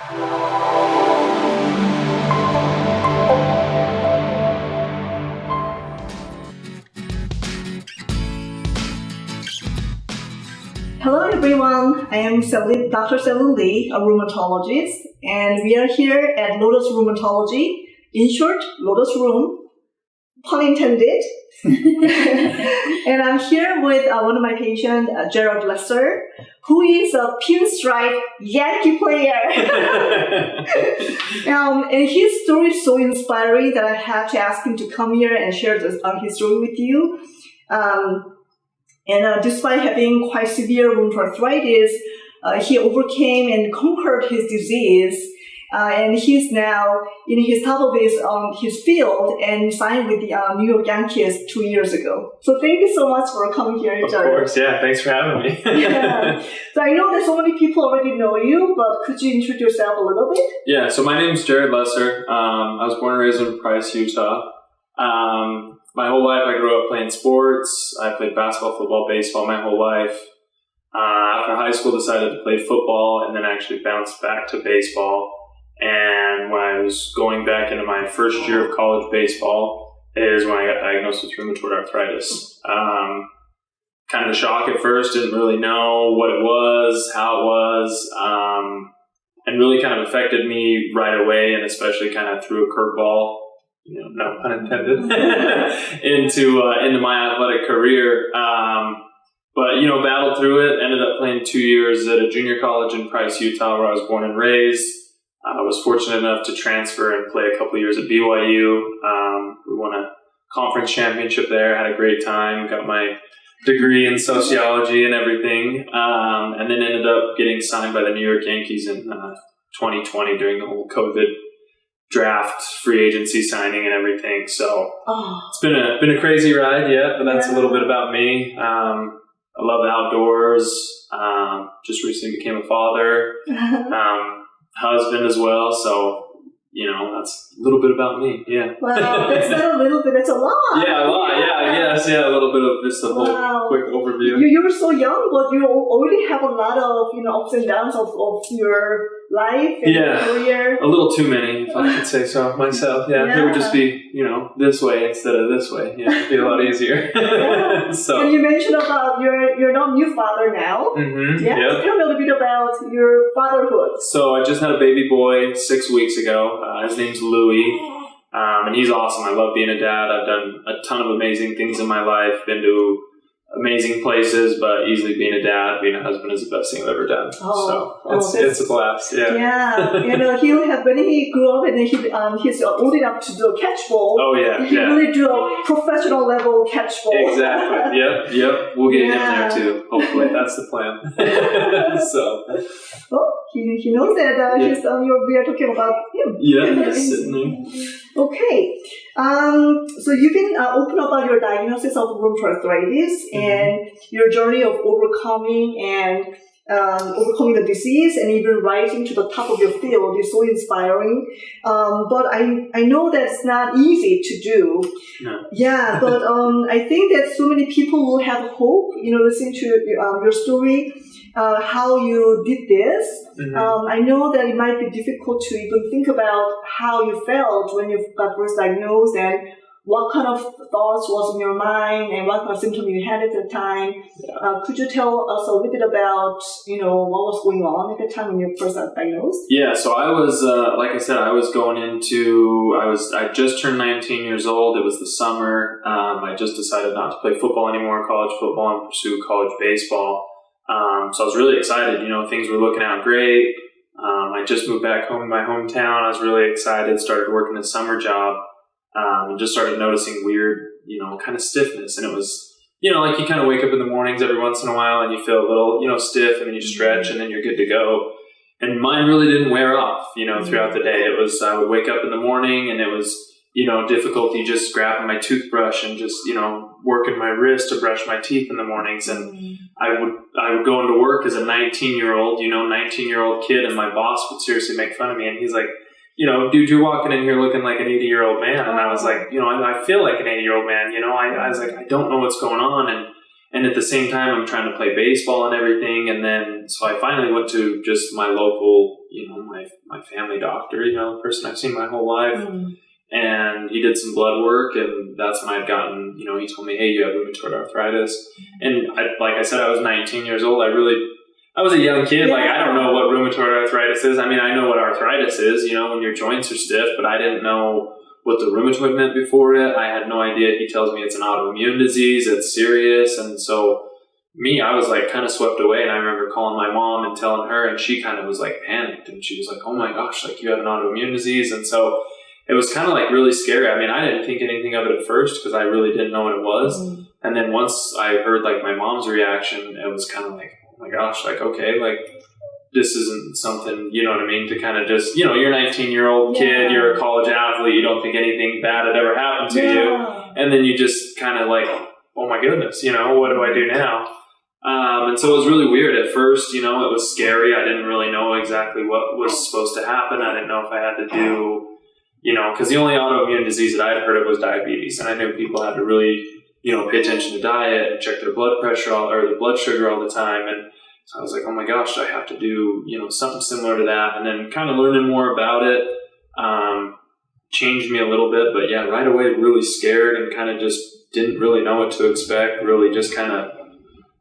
Hello everyone, I am Dr. Selin Lee, a rheumatologist, and we are here at Lotus Rheumatology, in short, Lotus Room, pun intended. And I'm here with one of my patients, Jarod Lessar, who is a pinstripe Yankee player. And his story is so inspiring that I had to ask him to come here and share his story with you. Despite having quite severe rheumatoid arthritis, he overcame and conquered his disease. And he's now in his top of his field and signed with the New York Yankees 2 years ago. So thank you so much for coming here, Jarod. Of course, yeah. Thanks for having me. Yeah. So I know that so many people already know you, but could you introduce yourself a little bit? Yeah, so my name is Jarod Lessar. I was born and raised in Price, Utah. My whole life I grew up playing sports. I played basketball, football, baseball my whole life. After high school, decided to play football and then actually bounced back to baseball. And when I was going back into my first year of college baseball is when I got diagnosed with rheumatoid arthritis. Kind of a shock at first, didn't really know what it was, how it was, and really kind of affected me right away, and especially kind of threw a curveball, no pun intended, into my athletic career. But, battled through it, ended up playing 2 years at a junior college in Price, Utah, where I was born and raised. I was fortunate enough to transfer and play a couple of years at BYU. We won a conference championship there, had a great time, got my degree in sociology and everything, and then ended up getting signed by the New York Yankees in 2020 during the whole COVID draft, free agency signing and everything. So It's been a crazy ride, yeah, but that's a little bit about me. I love the outdoors, just recently became a father. Husband as well, so that's a little bit about me. Yeah. Wow, that's not a little bit; it's a lot. Yeah, a lot. Yeah, yes, yeah, a little bit of just a whole quick overview. You were so young, but you already have a lot of ups and downs of your life and your career. A little too many, if I could say so myself. Yeah, it would just be this way instead of this way. Yeah, it'd be a lot easier. Yeah. So. And you mentioned about you're now a new father now. Mm-hmm. Yeah. Yep. Tell me a little bit about your fatherhood. So I just had a baby boy 6 weeks ago. His name's Louie, and he's awesome. I love being a dad. I've done a ton of amazing things in my life, been to amazing places, but easily being a dad, being a husband is the best thing I've ever done. It's a blast. Yeah. Yeah. When he grew up and he's old enough to do a catchball. Oh yeah. He really do a professional level catchball. Exactly. Yep. We'll get him there too. Hopefully, that's the plan. So. Well, he knows that we are talking about him. Yeah, he's sitting there. Okay. So you've been open about your diagnosis of rheumatoid arthritis and your journey of overcoming the disease and even rising to the top of your field is so inspiring. But I know that's not easy to do. No. Yeah, but I think that so many people will have hope, listening to your story. How you did this. I know that it might be difficult to even think about how you felt when you got first diagnosed and what kind of thoughts was in your mind and what kind of symptoms you had at the time. Yeah. Could you tell us a little bit about, what was going on at the time when you first got diagnosed? Yeah, so I was, like I said, I just turned 19 years old. It was the summer. I just decided not to play football anymore, college football, and pursue college baseball. So I was really excited, things were looking out great. I just moved back home to my hometown. I was really excited, started working a summer job, and just started noticing weird, kind of stiffness. And it was, like you kind of wake up in the mornings every once in a while and you feel a little, stiff, and then you stretch and then you're good to go. And mine really didn't wear off, throughout the day. It was, I would wake up in the morning and it was, difficulty just grabbing my toothbrush and just, working my wrist to brush my teeth in the mornings. And I would go into work as a 19-year-old, 19-year-old kid, and my boss would seriously make fun of me. And he's like, dude, you're walking in here looking like an 80-year-old man. And I was like, I feel like an 80-year-old man, I was like, I don't know what's going on. And at the same time, I'm trying to play baseball and everything. And then, so I finally went to just my local, my family doctor, the person I've seen my whole life. And he did some blood work, and that's when I'd gotten, he told me, hey, you have rheumatoid arthritis. And like I said, I was 19 years old. I was a young kid. Yeah. Like, I don't know what rheumatoid arthritis is. I mean, I know what arthritis is, when your joints are stiff, but I didn't know what the rheumatoid meant before it. I had no idea. He tells me it's an autoimmune disease. It's serious. And so I was like kind of swept away. And I remember calling my mom and telling her, and she kind of was like panicked. And she was like, oh my gosh, like you have an autoimmune disease. And so it was kind of like really scary. I mean, I didn't think anything of it at first because I really didn't know what it was. And then once I heard like my mom's reaction, it was kind of like, oh my gosh, like, okay, like this isn't something, you know what I mean, to kind of just, you're a 19-year-old kid, you're a college athlete, you don't think anything bad had ever happened to you. And then you just kind of like, oh my goodness, what do I do now? And so it was really weird at first, it was scary. I didn't really know exactly what was supposed to happen. I didn't know if I had to do, because the only autoimmune disease that I had heard of was diabetes. And I knew people had to really, pay attention to diet and check their blood pressure or their blood sugar all the time. And so I was like, oh my gosh, I have to do, something similar to that. And then kind of learning more about it changed me a little bit. But yeah, right away, really scared and kind of just didn't really know what to expect. Really just kind of,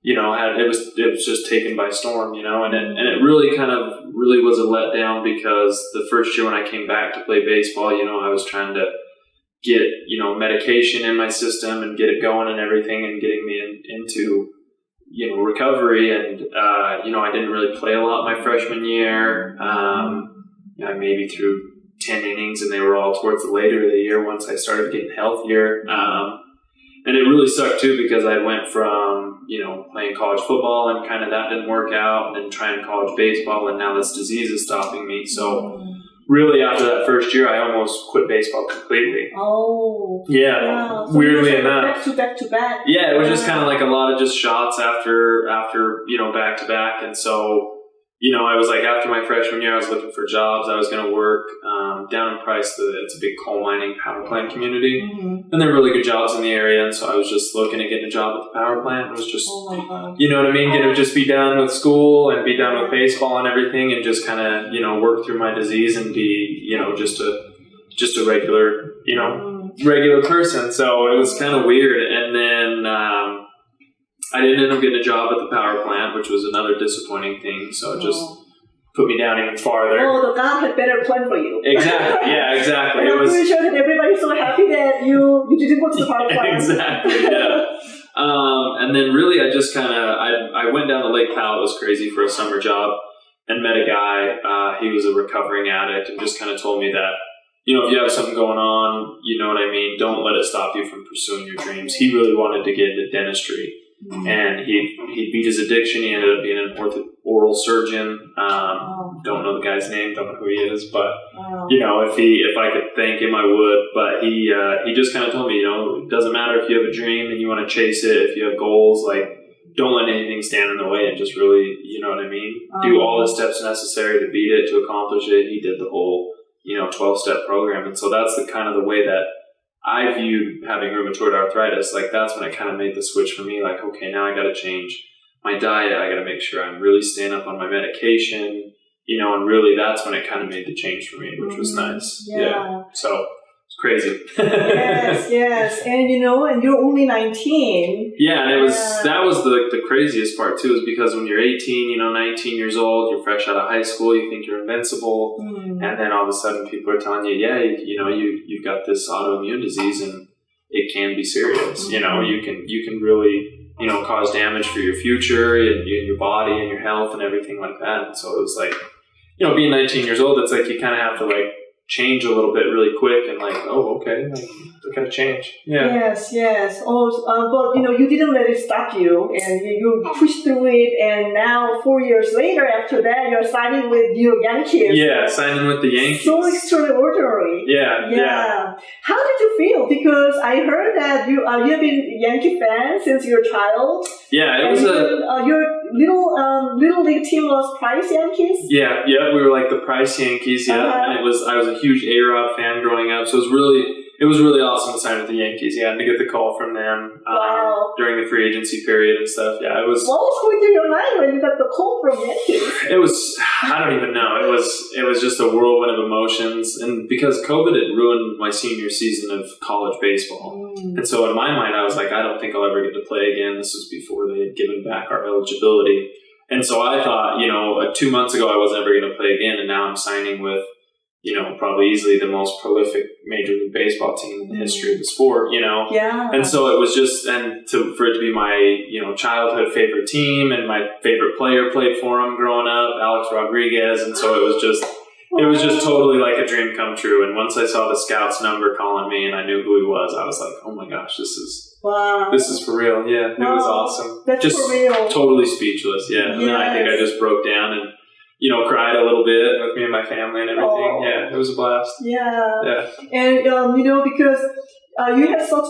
it was just taken by storm, and it really really was a letdown because the first year when I came back to play baseball, I was trying to get, medication in my system and get it going and everything and getting me into recovery. And, I didn't really play a lot my freshman year. I maybe threw 10 innings and they were all towards the later of the year once I started getting healthier. And it really sucked too because I went from, playing college football and kind of that didn't work out and then trying college baseball and now this disease is stopping me. So really after that first year, I almost quit baseball completely. Oh. Yeah. So weirdly enough. Back to back. Yeah, it was just kind of like a lot of just shots after back to back. And so, I was like, after my freshman year, I was looking for jobs. I was going to work down in Price. It's a big coal mining power plant community. And there are really good jobs in the area. And so I was just looking at getting a job at the power plant. It was just, oh my God. you know what I mean? Going to just be done with school and be done with baseball and everything and just kind of, work through my disease and be, just a regular, regular person. So it was kind of weird. And then, I didn't end up getting a job at the power plant, which was another disappointing thing. So it just put me down even farther. Oh, the God had better plan for you. Exactly. Yeah, exactly. And I'm pretty sure that everybody's so happy that you didn't go to the power plant. Exactly. Yeah. And then really, I just kind of I went down to Lake Powell. It was crazy for a summer job, and met a guy. He was a recovering addict, and just kind of told me that, if you have something going on, you know what I mean, don't let it stop you from pursuing your dreams. He really wanted to get into dentistry. And he beat his addiction. He ended up being an oral surgeon. Don't know the guy's name, don't know who he is, but if I could thank him, I would. But he just kind of told me, it doesn't matter if you have a dream and you want to chase it. If you have goals, like, don't let anything stand in the way, and just really, you know what I mean, do all the steps necessary to beat it, to accomplish it. He did the whole 12-step program, and so that's the kind of the way that I viewed having rheumatoid arthritis. Like, that's when it kind of made the switch for me. Like, okay, now I got to change my diet. I got to make sure I'm really staying up on my medication, and really that's when it kind of made the change for me, which was nice. Yeah. So it's crazy. yes. And, and you're only 19. Yeah. And that was the craziest part too, is because when you're 18, 19 years old, you're fresh out of high school, you think you're invincible. And then all of a sudden people are telling you, you've got this autoimmune disease and it can be serious. You can really, cause damage for your future and your body and your health and everything like that. And so it was like, being 19 years old, it's like you kind of have to like change a little bit really quick and like, oh, okay, like, I gotta change. Yeah. Yes. But you didn't let it stop you, and you pushed through it. And now, 4 years later, after that, you're signing with York Yankees. Yeah, signing with the Yankees. So extraordinary. Yeah. How did you feel? Because I heard that you have been a Yankee fan since you were a child. Yeah, it was your little league team was Price Yankees. Yeah, we were like the Price Yankees. Yeah, and I was a huge A-Rod fan growing up, so It was really awesome to sign with the Yankees, and to get the call from them during the free agency period and stuff. Yeah, it was. What was going through your mind when you got the call from Yankees? It was, I don't even know. It was just a whirlwind of emotions, and because COVID had ruined my senior season of college baseball, and so in my mind I was like, I don't think I'll ever get to play again. This was before they had given back our eligibility, and so I thought, 2 months ago I wasn't ever going to play again, and now I'm signing with, probably easily the most prolific Major League Baseball team in the history of the sport, Yeah. And so it was just, for it to be my, childhood favorite team, and my favorite player played for them growing up, Alex Rodriguez, and so it was just totally like a dream come true. And once I saw the scout's number calling me and I knew who he was, I was like, oh my gosh, this is for real. Yeah, it was awesome. That's just for real. Totally speechless. Yeah. And then I think I just broke down and, cried a little bit with me and my family and everything. Oh. Yeah, it was a blast. Yeah. And, because you have such,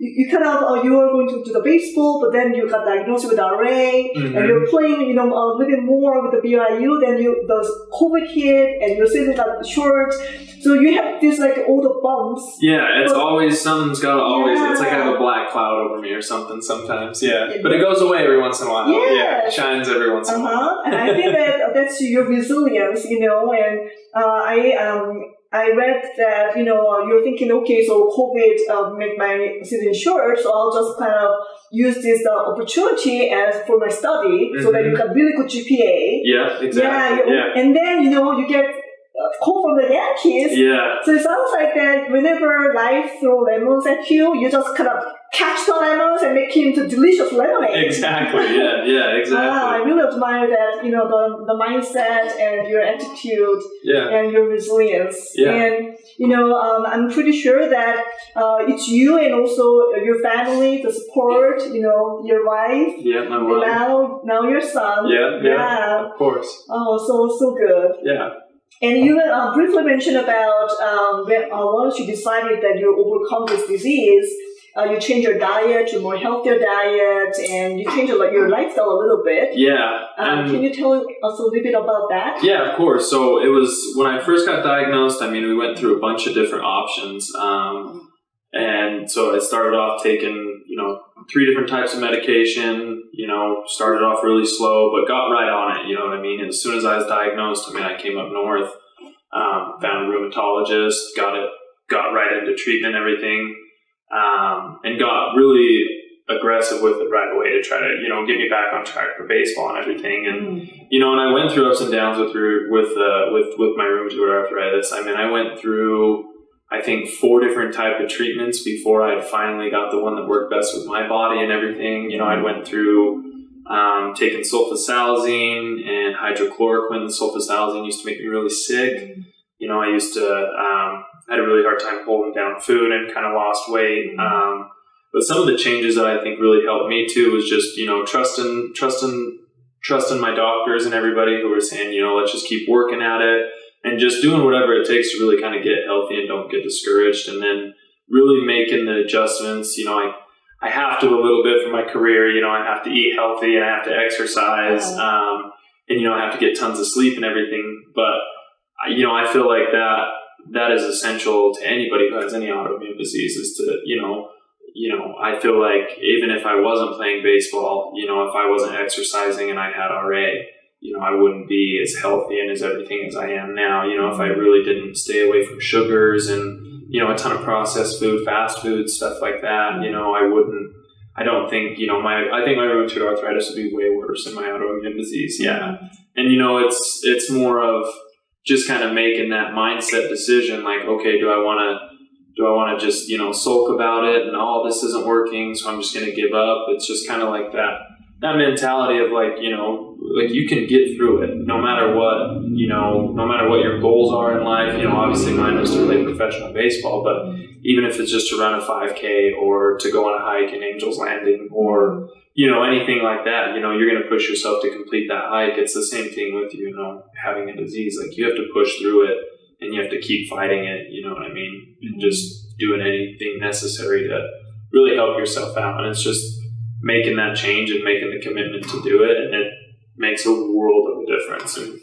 you kind of, you were going to do the baseball, but then you got diagnosed with RA, and you're playing, a little bit more with the BYU, then the COVID hit, and your season got short. So you have this, all the bumps. Yeah, it's always, something's got to always, it's like I have a black cloud over me or something sometimes, but it goes away every once in a while. Yeah, it shines every once in a while. And I think that's your resilience, and I read that, you're thinking, okay, so COVID made my season short, so I'll just kind of use this opportunity as for my study, so that you got really good GPA. Yeah, exactly. Yeah. And then, you get call from the Yankees. Yeah. So it sounds like that whenever life throws lemons at you, you just kind of catch the lemons and make it into delicious lemonade. Exactly. Yeah, exactly. I really admire that, the mindset and your attitude and your resilience. Yeah. And, I'm pretty sure that it's you and also your family, the support, your wife. Yeah, my wife. And now your son. Yeah, of course. Oh, so good. Yeah. And you briefly mentioned about once you decided that you overcome this disease, you change your diet to a more healthier diet, and you change your lifestyle a little bit. Yeah. Can you tell us a little bit about that? Yeah, of course. So it was when I first got diagnosed. We went through a bunch of different options, and so I started off taking 3 different types of medication. Started off really slow, but got right on it. You know what I mean? And as soon as I was diagnosed, I came up north, found a rheumatologist, got right into treatment, everything, and got really aggressive with it right away to try to get me back on track for baseball and everything. And and I went through ups and downs with my rheumatoid arthritis. I went through, I think, 4 different type of treatments before I finally got the one that worked best with my body and everything. I went through taking sulfasalazine and hydrochloroquine. The sulfasalazine used to make me really sick. I used to had a really hard time holding down food and kind of lost weight. But some of the changes that I think really helped me too was just trusting my doctors and everybody who were saying, let's just keep working at it. And just doing whatever it takes to really kind of get healthy and don't get discouraged. And then really making the adjustments. I have to a little bit for my career. I have to eat healthy and I have to exercise. And, I have to get tons of sleep and everything. But, I feel like that is essential to anybody who has any autoimmune disease is to, I feel like even if I wasn't playing baseball, if I wasn't exercising and I had RA, I wouldn't be as healthy and as everything as I am now. If I really didn't stay away from sugars and, a ton of processed food, fast food, stuff like that, I don't think, I think my rheumatoid arthritis would be way worse than my autoimmune disease. Yeah. And, it's more of just kind of making that mindset decision. Like, okay, do I want to just, sulk about it and, this isn't working, so I'm just going to give up. It's just kind of like that mentality of like you can get through it no matter what, no matter what your goals are in life. Obviously mine was to play professional baseball, but even if it's just to run a 5K or to go on a hike in Angel's Landing or, anything like that, you're going to push yourself to complete that hike. It's the same thing with, having a disease. Like you have to push through it and you have to keep fighting it, you know what I mean? And just doing anything necessary to really help yourself out. And it's just making that change and making the commitment to do it, and it makes a world of a difference. And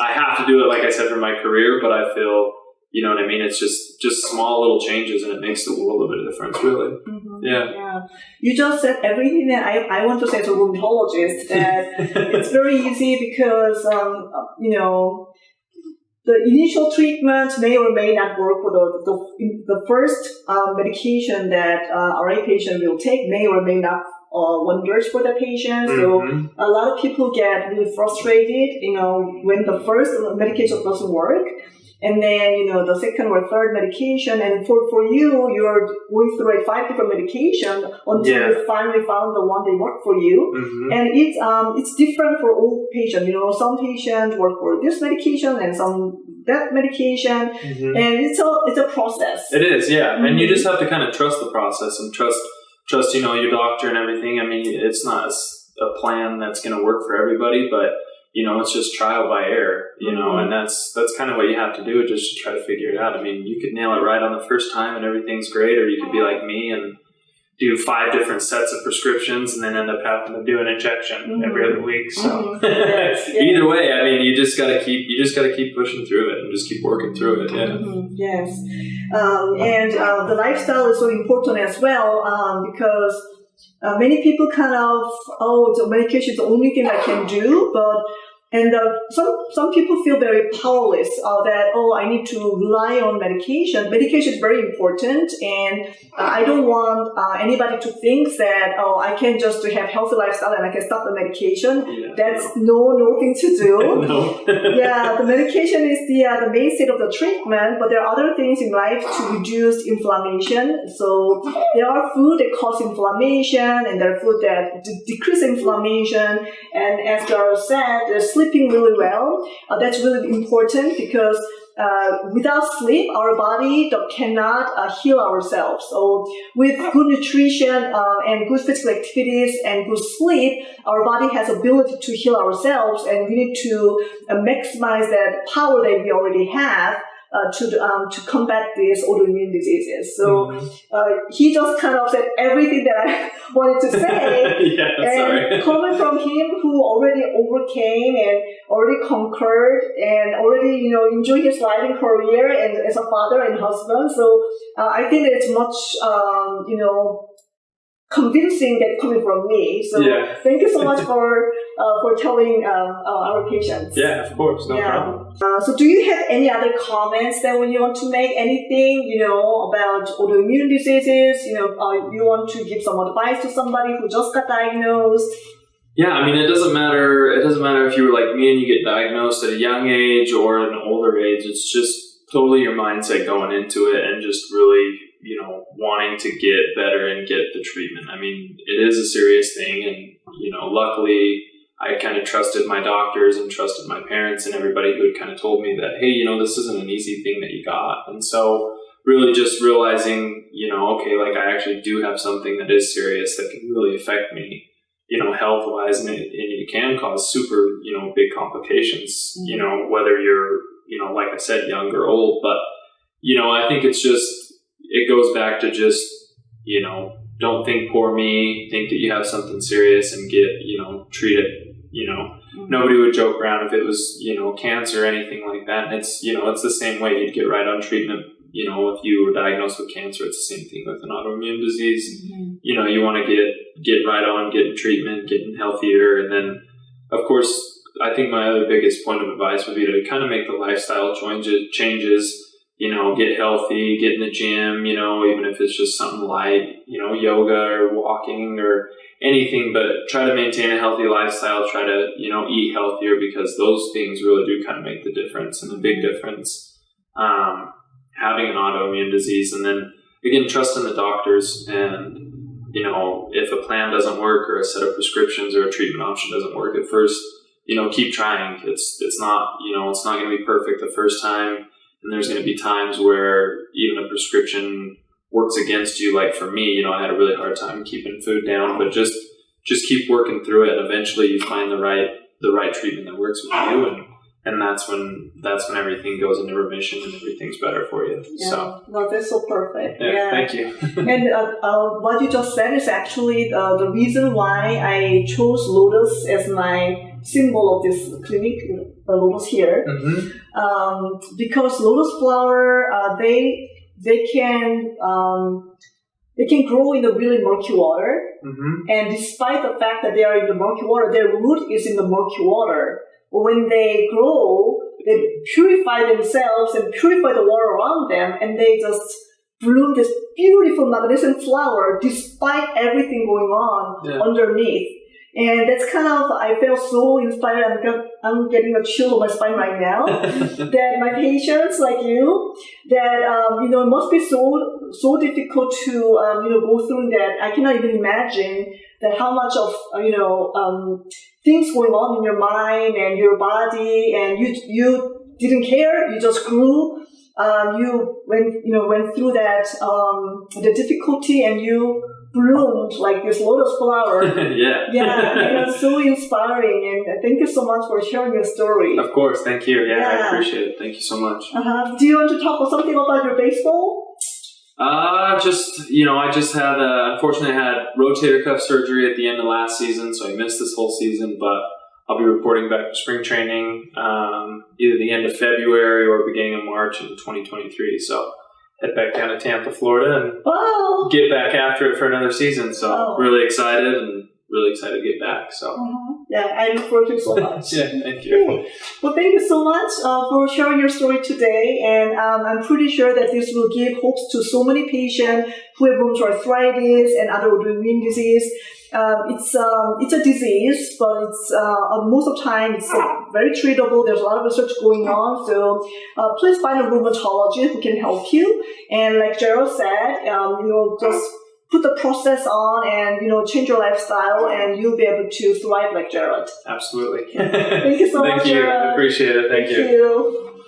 I have to do it, like I said, for my career, but I feel You know what I mean? It's just small little changes, and it makes a world of a difference, really. Mm-hmm. Yeah. You just said everything that I want to say as a rheumatologist, that it's very easy because, the initial treatment may or may not work for the first medication that RA patient will take may or may not wonders for the patient. Mm-hmm. So a lot of people get really frustrated, when the first medication doesn't work. And then, the second or third medication, and for you, you're going through 5 different medications until you finally found the one that worked for you. Mm-hmm. And it's different for all patients. Some patients work for this medication and some that medication, mm-hmm. and it's a process. It is, yeah. Mm-hmm. And you just have to kind of trust the process and trust your doctor and everything. I mean, it's not a plan that's going to work for everybody, but it's just trial by error, mm-hmm. and that's kind of what you have to do, just to try to figure it out. I mean, you could nail it right on the first time and everything's great, or you could be like me and do 5 different sets of prescriptions and then end up having to do an injection mm-hmm. every other week. So mm-hmm. yes. Either way, I mean, you just got to keep pushing through it and just keep working through it. Yeah. Mm-hmm. Yes. And the lifestyle is so important as well, because many people kind of, the medication is the only thing I can do, and some people feel very powerless that, I need to rely on medication. Medication is very important, and I don't want anybody to think that, I can just have healthy lifestyle and I can stop the medication. Yeah, That's no thing to do. No. Yeah, the medication is the mainstay of the treatment, but there are other things in life to reduce inflammation. So there are food that cause inflammation, and there are food that decrease inflammation. And as Jarod said, sleeping really well. That's really important because without sleep, our body cannot heal ourselves. So with good nutrition and good physical activities and good sleep, our body has ability to heal ourselves, and we need to maximize that power that we already have to combat these autoimmune diseases. So mm-hmm. He just kind of said everything that I wanted to say. Yeah, and sorry. Coming from him who already overcame and already conquered and already, enjoyed his life and career and as a father and husband. So I think that it's much, convincing that coming from me. So Thank you so much for telling our patients. Yeah, of course, no problem. So do you have any other comments that when you want to make anything, about autoimmune diseases? You want to give some advice to somebody who just got diagnosed? Yeah, I mean, it doesn't matter. It doesn't matter if you were like me and you get diagnosed at a young age or at an older age. It's just totally your mindset going into it and just really, wanting to get better and get the treatment. I mean, it is a serious thing, and luckily I kind of trusted my doctors and trusted my parents and everybody who had kind of told me that, hey, this isn't an easy thing that you got. And so really just realizing, okay, like I actually do have something that is serious that can really affect me, health-wise, and it can cause super, big complications, whether you're, like I said, young or old. But, I think it's just, it goes back to just, don't think poor me, think that you have something serious and get, treat it, Nobody would joke around if it was, cancer or anything like that. And it's, it's the same way you'd get right on treatment. If you were diagnosed with cancer, it's the same thing with an autoimmune disease. Mm-hmm. You want to get right on, getting treatment, getting healthier. And then, of course, I think my other biggest point of advice would be to kind of make the lifestyle changes, get healthy, get in the gym, even if it's just something light, yoga or walking or anything, but try to maintain a healthy lifestyle, try to, eat healthier, because those things really do kind of make the difference, and a big difference, having an autoimmune disease. And then again, trusting the doctors, and, if a plan doesn't work or a set of prescriptions or a treatment option doesn't work at first, keep trying. It's not, it's not going to be perfect the first time. And there's going to be times where even a prescription works against you. Like for me, I had a really hard time keeping food down, but just keep working through it. And eventually you find the right treatment that works with you. And that's when everything goes into remission and everything's better for you. Yeah. So, no, that's so perfect. Yeah. Thank you. And what you just said is actually the reason why I chose Lotus as my symbol of this clinic, the lotus here. Because lotus flower, they can grow in the really murky water, and despite the fact that they are in the murky water, their root is in the murky water. But when they grow, they purify themselves and purify the water around them, and they just bloom this beautiful magnificent flower despite everything going on underneath. And that's kind of, I felt so inspired. I'm getting a chill on my spine right now. That my patients like you, that it must be so difficult to go through that. I cannot even imagine that how much of things going on in your mind and your body, and you didn't care. You just grew. You went through that the difficulty, and you bloomed like this lotus flower. And it's so inspiring, and thank you so much for sharing your story. Of course, thank you. I appreciate it. Thank you so much. Do you want to talk something about your baseball? I just had unfortunately I had rotator cuff surgery at the end of last season, so I missed this whole season, but I'll be reporting back to spring training either the end of February or beginning of March in 2023. So head back down to Tampa, Florida, and get back after it for another season. So really excited to get back. So I look forward to it so much. Thank you. Okay. Well, thank you so much for sharing your story today, and I'm pretty sure that this will give hopes to so many patients who have rheumatoid arthritis and other autoimmune disease. It's a disease, but it's most of the time it's very treatable. There's a lot of research going on, so please find a rheumatologist who can help you. And like Jarod said, just put the process on and change your lifestyle, and you'll be able to thrive like Jarod. Absolutely. Thank you so much. Thank you. I appreciate it. Thank you.